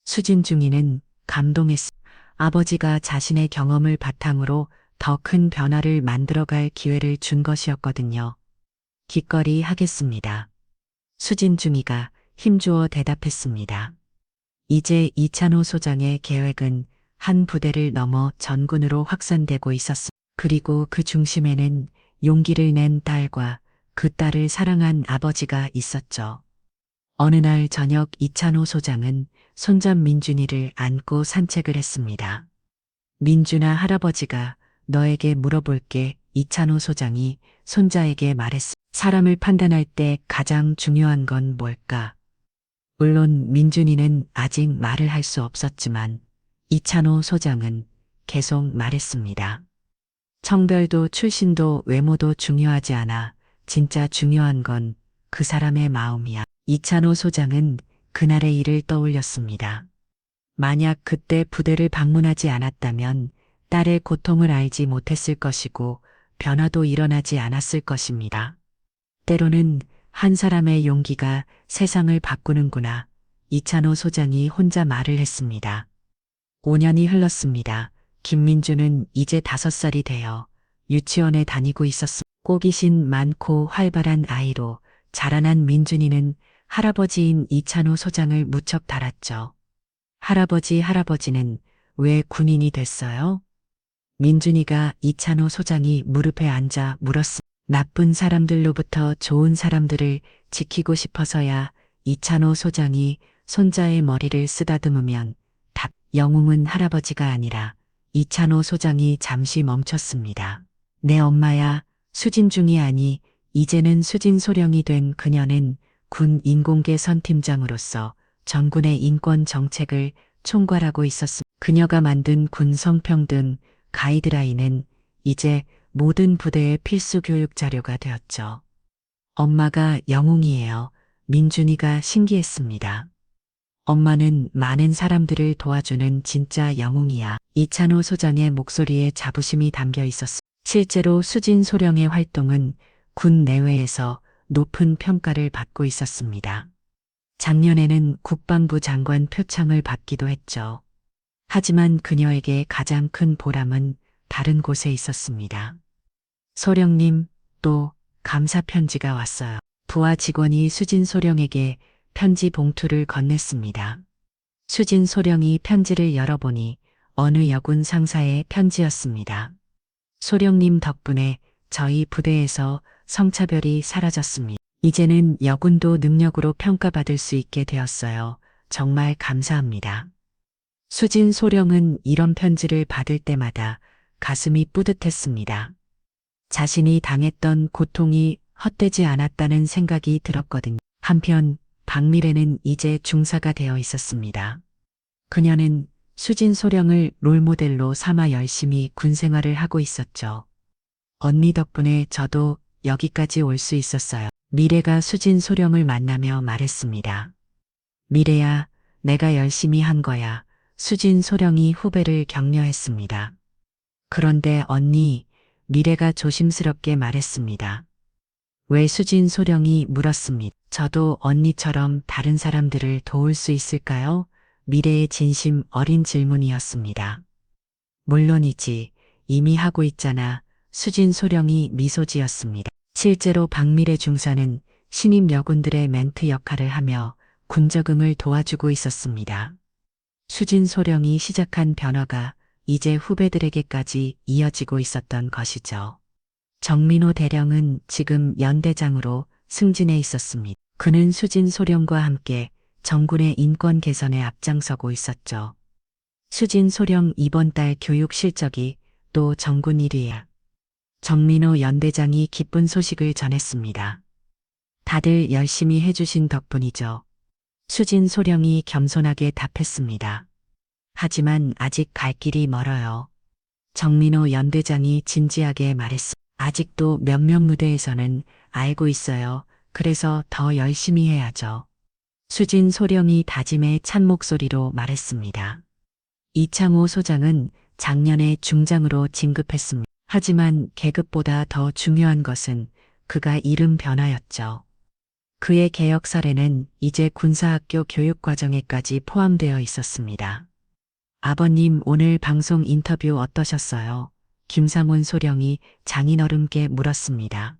수진 중이는 감동했습니다. 아버지가 자신의 경험을 바탕으로 더 큰 변화를 만들어갈 기회를 준 것이었거든요. 기꺼이 하겠습니다. 수진 중이가 힘주어 대답했습니다. 이제 이찬호 소장의 계획은 한 부대를 넘어 전군으로 확산되고 있었습니다. 그리고 그 중심에는 용기를 낸 딸과 그 딸을 사랑한 아버지가 있었죠. 어느 날 저녁 이찬호 소장은 손자 민준이를 안고 산책을 했습니다. 민준아, 할아버지가 너에게 물어볼게. 이찬호 소장이 손자에게 말했습니다. 사람을 판단할 때 가장 중요한 건 뭘까? 물론 민준이는 아직 말을 할 수 없었지만 이찬호 소장은 계속 말했습니다. 성별도 출신도 외모도 중요하지 않아. 진짜 중요한 건 그 사람의 마음이야. 이찬호 소장은 그날의 일을 떠올렸습니다. 만약 그때 부대를 방문하지 않았다면 딸의 고통을 알지 못했을 것이고 변화도 일어나지 않았을 것입니다. 때로는 한 사람의 용기가 세상을 바꾸는구나. 이찬호 소장이 혼자 말을 했습니다. 5년이 흘렀습니다. 김민주는 이제 5살이 되어 유치원에 다니고 있었습니다. 호기심 많고 활발한 아이로 자라난 민준이는 할아버지인 이찬호 소장을 무척 닮았죠. 할아버지는 왜 군인이 됐어요? 민준이가 이찬호 소장이 무릎에 앉아 물었습니다. 나쁜 사람들로부터 좋은 사람들을 지키고 싶어서야. 이찬호 소장이 손자의 머리를 쓰다듬으면 답. 영웅은 할아버지가 아니라. 이찬호 소장이 잠시 멈췄습니다. 내 엄마야. 수진중이 아니 이제는 수진소령이 된 그녀는 군 인공계 선팀장으로서 전군의 인권 정책을 총괄하고 있었습니다. 그녀가 만든 군 성평등 가이드라인은 이제 모든 부대의 필수 교육 자료가 되었죠. 엄마가 영웅이에요. 민준이가 신기했습니다. 엄마는 많은 사람들을 도와주는 진짜 영웅이야. 이찬호 소장의 목소리에 자부심이 담겨 있었습니다. 실제로 수진 소령의 활동은 군 내외에서 높은 평가를 받고 있었습니다. 작년에는 국방부 장관 표창을 받기도 했죠. 하지만 그녀에게 가장 큰 보람은 다른 곳에 있었습니다. 소령님, 또 감사 편지가 왔어요. 부하 직원이 수진 소령에게 편지 봉투를 건넸습니다. 수진 소령이 편지를 열어보니 어느 여군 상사의 편지였습니다. 소령님 덕분에 저희 부대에서 성차별이 사라졌습니다. 이제는 여군도 능력으로 평가받을 수 있게 되었어요. 정말 감사합니다. 수진 소령은 이런 편지를 받을 때마다 가슴이 뿌듯했습니다. 자신이 당했던 고통이 헛되지 않았다는 생각이 들었거든요. 한편 박미래는 이제 중사가 되어 있었습니다. 그녀는 수진 소령을 롤모델로 삼아 열심히 군 생활을 하고 있었죠. 언니 덕분에 저도 여기까지 올 수 있었어요. 미래가 수진 소령을 만나며 말했습니다. 미래야, 내가 열심히 한 거야. 수진 소령이 후배를 격려했습니다. 그런데 언니, 미래가 조심스럽게 말했습니다. 왜 수진 소령이 물었습니다. 저도 언니처럼 다른 사람들을 도울 수 있을까요? 미래의 진심 어린 질문이었습니다. 물론이지, 이미 하고 있잖아. 수진 소령이 미소 지었습니다. 실제로 박미래 중사는 신입 여군들의 멘트 역할을 하며 군적응을 도와주고 있었습니다. 수진 소령이 시작한 변화가 이제 후배들에게까지 이어지고 있었던 것이죠. 정민호 대령은 지금 연대장으로 승진해 있었습니다. 그는 수진 소령과 함께 정군의 인권 개선에 앞장서고 있었죠. 수진 소령 이번 달 교육 실적이 또 정군 1위야. 정민호 연대장이 기쁜 소식을 전했습니다. 다들 열심히 해주신 덕분이죠. 수진 소령이 겸손하게 답했습니다. 하지만 아직 갈 길이 멀어요. 정민호 연대장이 진지하게 말했습니다. 아직도 몇몇 무대에서는 알고 있어요. 그래서 더 열심히 해야죠. 수진 소령이 다짐에 찬 목소리로 말했습니다. 이창호 소장은 작년에 중장으로 진급했습니다. 하지만 계급보다 더 중요한 것은 그가 이룬 변화였죠. 그의 개혁 사례는 이제 군사학교 교육과정에까지 포함되어 있었습니다. 아버님 오늘 방송 인터뷰 어떠셨어요? 김상훈 소령이 장인어른께 물었습니다.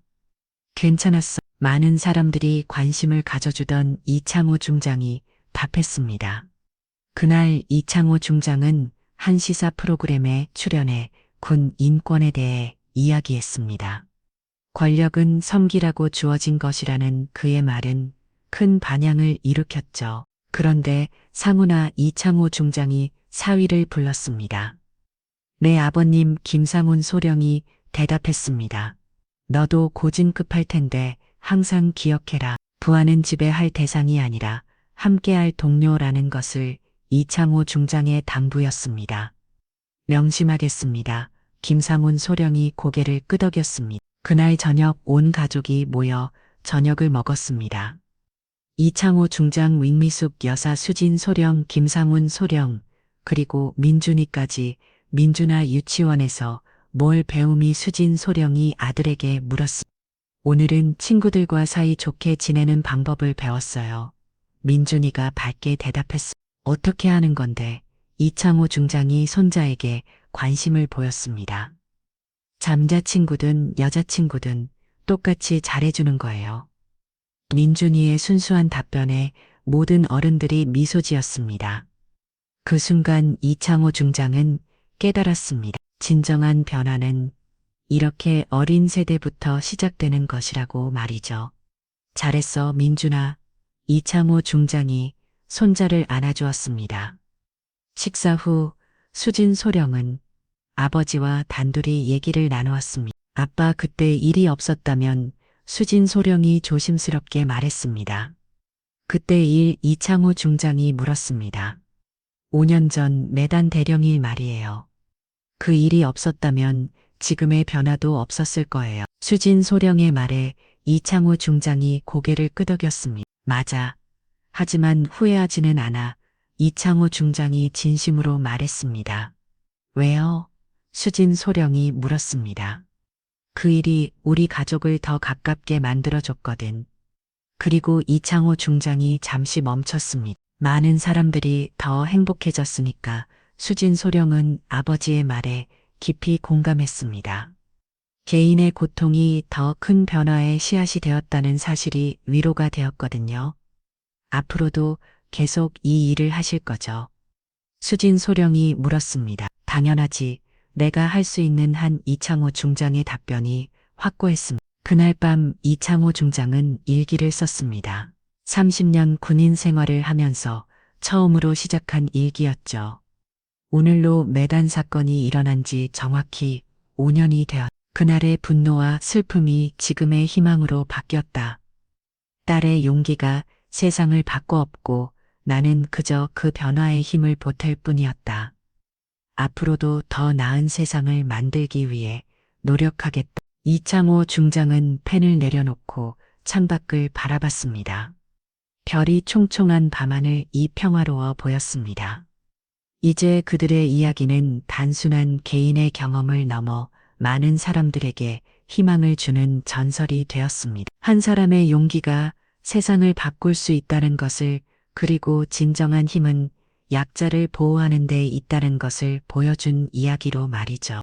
괜찮았어. 많은 사람들이 관심을 가져주던 이창호 중장이 답했습니다. 그날 이창호 중장은 한 시사 프로그램에 출연해 군 인권에 대해 이야기했습니다. 권력은 섬기라고 주어진 것이라는 그의 말은 큰 반향을 일으켰죠. 그런데 상훈아 이창호 중장이 사위를 불렀습니다. 내 아버님 김상훈 소령이 대답했습니다. 너도 고진급할 텐데 항상 기억해라. 부하는 지배할 대상이 아니라 함께할 동료라는 것을 이창호 중장의 당부였습니다. 명심하겠습니다. 김상훈 소령이 고개를 끄덕였습니다. 그날 저녁 온 가족이 모여 저녁을 먹었습니다. 이창호 중장 윙미숙 여사 수진 소령 김상훈 소령 그리고 민준이까지 민준아 유치원에서 뭘 배움이 수진 소령이 아들에게 물었습니다. 오늘은 친구들과 사이 좋게 지내는 방법을 배웠어요. 민준이가 밝게 대답했습니다. 어떻게 하는 건데? 이창호 중장이 손자에게 관심을 보였습니다. 남자친구든 여자친구든 똑같이 잘해주는 거예요. 민준이의 순수한 답변에 모든 어른들이 미소 지었습니다. 그 순간 이창호 중장은 깨달았습니다. 진정한 변화는 이렇게 어린 세대부터 시작되는 것이라고 말이죠. 잘했어, 민준아. 이창호 중장이 손자를 안아주었습니다. 식사 후 수진 소령은 아버지와 단둘이 얘기를 나누었습니다. 아빠, 그때 일이 없었다면 수진 소령이 조심스럽게 말했습니다. 그때 일, 이창호 중장이 물었습니다. 5년 전 매단 대령이 말이에요. 그 일이 없었다면 지금의 변화도 없었을 거예요. 수진 소령의 말에 이창호 중장이 고개를 끄덕였습니다. 맞아. 하지만 후회하지는 않아. 이창호 중장이 진심으로 말했습니다. 왜요? 수진 소령이 물었습니다. 그 일이 우리 가족을 더 가깝게 만들어줬거든. 그리고 이창호 중장이 잠시 멈췄습니다. 많은 사람들이 더 행복해졌으니까. 수진 소령은 아버지의 말에 깊이 공감했습니다. 개인의 고통이 더 큰 변화의 씨앗이 되었다는 사실이 위로가 되었거든요. 앞으로도 계속 이 일을 하실 거죠? 수진 소령이 물었습니다. 당연하지. 내가 할 수 있는 한. 이창호 중장의 답변이 확고했습니다. 그날 밤 이창호 중장은 일기를 썼습니다. 30년 군인 생활을 하면서 처음으로 시작한 일기였죠. 오늘로 매단 사건이 일어난 지 정확히 5년이 되었다. 그날의 분노와 슬픔이 지금의 희망으로 바뀌었다. 딸의 용기가 세상을 바꿔엎고 나는 그저 그 변화의 힘을 보탤 뿐이었다. 앞으로도 더 나은 세상을 만들기 위해 노력하겠다. 이창호 중장은 펜을 내려놓고 창밖을 바라봤습니다. 별이 총총한 밤하늘 이 평화로워 보였습니다. 이제 그들의 이야기는 단순한 개인의 경험을 넘어 많은 사람들에게 희망을 주는 전설이 되었습니다. 한 사람의 용기가 세상을 바꿀 수 있다는 것을, 그리고 진정한 힘은 약자를 보호하는 데 있다는 것을 보여준 이야기로 말이죠.